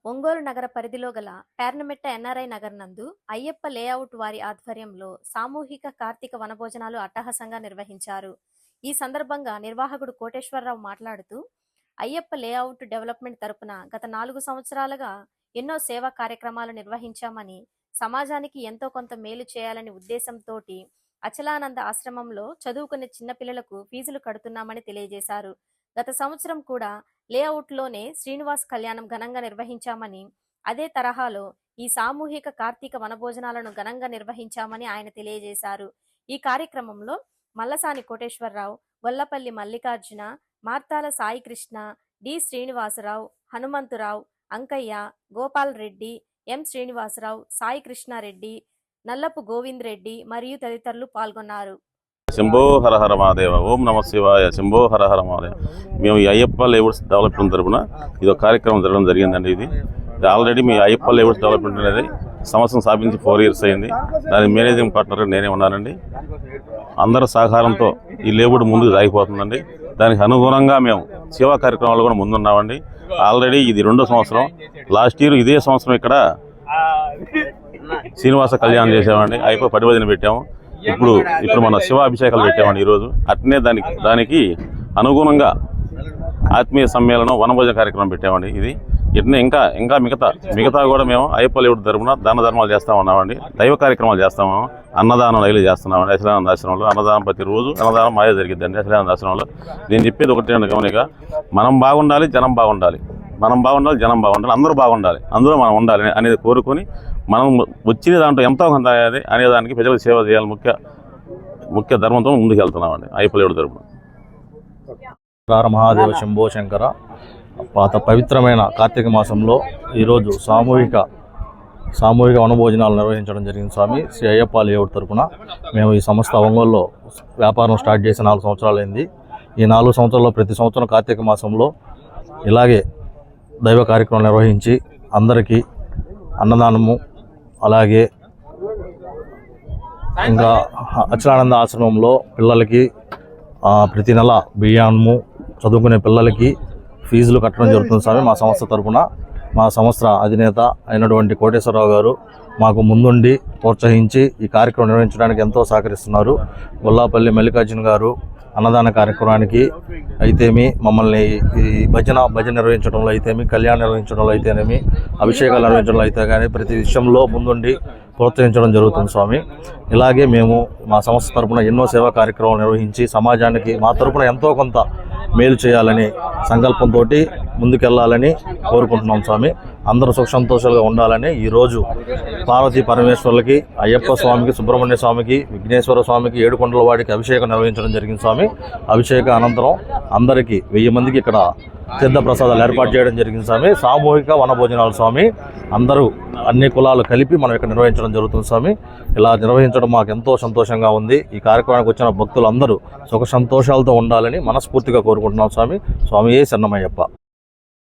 ఒంగోలు నగర పరిధిలో గల పేర్నమిట్ట ఎన్ఆర్ఐ నగర్ నందు అయ్యప్ప లేఅవుట్ వారి ఆధ్వర్యంలో సామూహిక కార్తీక వనభోజనాలు అట్టహాసంగా నిర్వహించారు. ఈ సందర్భంగా నిర్వాహకుడు కోటేశ్వరరావు మాట్లాడుతూ, అయ్యప్ప లేఅవుట్ డెవలప్మెంట్ తరపున గత 4 సంవత్సరాలుగా ఎన్నో సేవా కార్యక్రమాలు నిర్వహించామని, సమాజానికి ఎంతో కొంత మేలు చేయాలని ఉద్దేశంతోటి అచలానంద ఆశ్రమంలో చదువుకునే చిన్నపిల్లలకు ఫీజులు కడుతున్నామని తెలియజేశారు. గత సంవత్సరం కూడా లేఅవుట్లోనే శ్రీనివాస్ కళ్యాణం ఘనంగా నిర్వహించామని, అదే తరహాలో ఈ సామూహిక కార్తీక వనభోజనాలను ఘనంగా నిర్వహించామని ఆయన తెలియజేశారు. ఈ కార్యక్రమంలో మల్లసాని కోటేశ్వరరావు, గొల్లపల్లి మల్లికార్జున, మార్తాల సాయి కృష్ణ, డి శ్రీనివాసరావు, హనుమంతురావు, అంకయ్య, గోపాల్ రెడ్డి, ఎం శ్రీనివాసరావు, సాయి కృష్ణారెడ్డి, నల్లపు గోవింద్ రెడ్డి మరియు తదితరులు పాల్గొన్నారు. శంభో హర హర మహాదేవ, ఓం నమ శివాయ, శంభో హర హర మహాదేవ. మేము ఈ అయ్యప్ప లేఅవుట్స్ డెవలప్మెంట్ తరపున ఇది ఒక కార్యక్రమం జరగడం జరిగిందండి. ఇది ఆల్రెడీ మీ అయ్యప్ప లేఅవుట్స్ డెవలప్మెంట్ అనేది సంవత్సరం స్థాపించి 4 years అయింది. దాని మేనేజింగ్ పార్ట్నర్గా నేనే ఉన్నానండి. అందరి సహకారంతో ఈ లేఅవుట్ ముందుకు సాగిపోతుందండి. దానికి అనుగుణంగా మేము సేవా కార్యక్రమాలు కూడా ముందున్నామండి. ఆల్రెడీ ఇది 2వ సంవత్సరం. లాస్ట్ ఇయర్ ఇదే సంవత్సరం ఇక్కడ శ్రీనివాస కళ్యాణం చేసామండి. అయ్యప్ప పడివదిన పెట్టాము. ఇప్పుడు మన శివాభిషేకాలు పెట్టామండి ఈరోజు. అట్నే దానికి అనుగుణంగా ఆత్మీయ సమ్మేళనం వనభోజన కార్యక్రమం పెట్టామండి. ఇది ఇట్నే ఇంకా మిగతా కూడా మేము అయ్యప్ప లేఅవుట్ తరపున దాన ధర్మాలు చేస్తూ ఉన్నామండి. దైవ కార్యక్రమాలు చేస్తాము. అన్నదానం రైలు చేస్తున్నామండి. అచలానంద ఆశ్రమంలో అన్నదానం ప్రతిరోజు అన్నదానం మాయ జరిగిద్దండి అచలానంద ఆశ్రమంలో. నేను చెప్పేది ఒకటే గమనిక, మనం బాగుండాలి, జనం బాగుండాలి. మనం బాగుండాలి, జనం బాగుండాలి, అందరూ బాగుండాలి, అందులో మనం ఉండాలి అనేది కోరుకొని మనం వచ్చిన దాంట్లో ఎంతో కొంత అనేదానికి ప్రజలకు సేవ చేయాలి ముఖ్య ధర్మంతో ముందుకు వెళ్తున్నామండి అయ్యప్ప లేఅవుట్ తరపున. మహాదేవ శంభో శంకర. పాత పవిత్రమైన కార్తీక మాసంలో ఈరోజు సామూహిక వనభోజనాలు నిర్వహించడం జరిగింది స్వామి. శ్రీ అయ్యప్ప లేఅవుట్ తరపున మేము ఈ సంస్థ ఒంగోలులో వ్యాపారం స్టార్ట్ చేసి 4 సంవత్సరాలు అయింది. ఈ 4 సంవత్సరాల్లో ప్రతి సంవత్సరం కార్తీక మాసంలో ఇలాగే దైవ కార్యక్రమం నిర్వహించి అందరికీ అన్నదానము, అలాగే ఇంకా అచలానంద ఆశ్రమంలో పిల్లలకి ప్రతి నెల బియ్యము, చదువుకునే పిల్లలకి ఫీజులు కట్టడం జరుగుతుంది స్వామి. మా సంస్థ తరఫున మా సంస్థ అధినేత అయినటువంటి కోటేశ్వరరావు గారు మాకు ముందుండి ప్రోత్సహించి ఈ కార్యక్రమం నిర్వహించడానికి ఎంతో సహకరిస్తున్నారు. గొల్లాపల్లి మల్లికార్జున గారు అన్నదాన కార్యక్రమానికి అయితేమి, మమ్మల్ని ఈ భజన నిర్వహించడంలో అయితేమి, కళ్యాణం నిర్వహించడంలో అయితేనేమి, అభిషేకాలు నిర్వహించడంలో అయితే కానీ ప్రతి విషయంలో ముందుండి ప్రోత్సహించడం జరుగుతుంది స్వామి. ఇలాగే మేము మా సంస్థ తరపున ఎన్నో సేవా కార్యక్రమాలు నిర్వహించి సమాజానికి మా తరపున ఎంతో కొంత మేలు చేయాలని సంకల్పంతో ముందుకెళ్లాలని కోరుకుంటున్నాం స్వామి. అందరూ సుఖ సంతోషాలుగా ఉండాలని ఈరోజు పార్వతీ పరమేశ్వర్లకి, అయ్యప్ప స్వామికి, సుబ్రహ్మణ్య స్వామికి, విఘ్నేశ్వర స్వామికి, ఏడుకొండల వాడికి అభిషేకం నిర్వహించడం జరిగింది స్వామి. అభిషేక అనంతరం అందరికీ 1000 మందికి ఇక్కడ తీర్థ ప్రసాదాలు ఏర్పాటు చేయడం జరిగింది స్వామి. సామూహిక వనభోజనాలు స్వామి. అందరూ అన్ని కులాలు కలిపి మనం ఇక్కడ నిర్వహించడం జరుగుతుంది స్వామి. ఇలా నిర్వహించడం మాకు ఎంతో సంతోషంగా ఉంది. ఈ కార్యక్రమానికి వచ్చిన భక్తులందరూ సుఖ సంతోషాలతో ఉండాలని మనస్ఫూర్తిగా కోరుకుంటున్నాం స్వామి. స్వామియే శరణమయ్యప్ప.